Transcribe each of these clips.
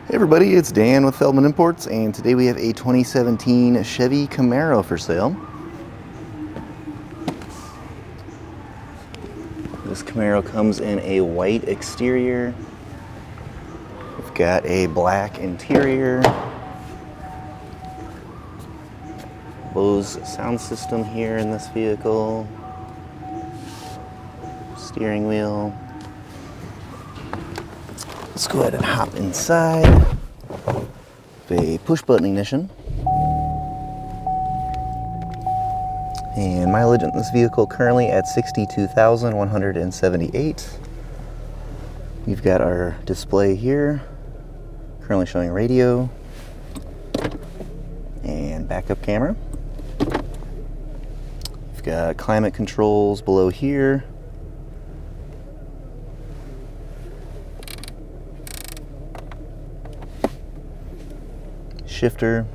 Hey everybody, it's Dan with Feldmann Imports, and today we have a 2017 Chevy Camaro for sale. This Camaro comes in a white exterior. We've got a black interior. Bose sound system here in this vehicle. Steering wheel. Let's go ahead and hop inside. A push button ignition. And mileage in this vehicle currently at 62,178. We've got our display here, currently showing radio and backup camera. We've got climate controls below here. Shifter.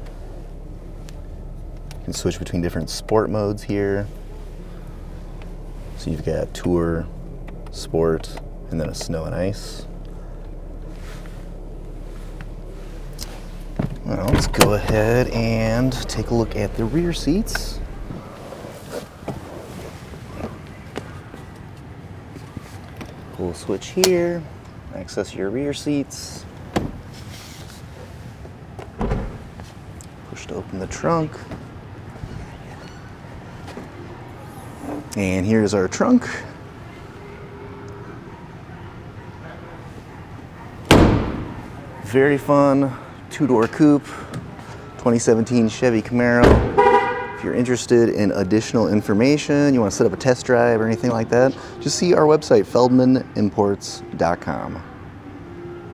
You can switch between different sport modes here. So you've got Tour, Sport, and then a Snow and Ice. Well, let's go ahead and take a look at the rear seats. Pull switch here, access your rear seats. Push to open the trunk. And here's our trunk. Very fun two-door coupe, 2017 Chevy Camaro. If you're interested in additional information, you want to set up a test drive or anything like that, just see our website, feldmannimports.com.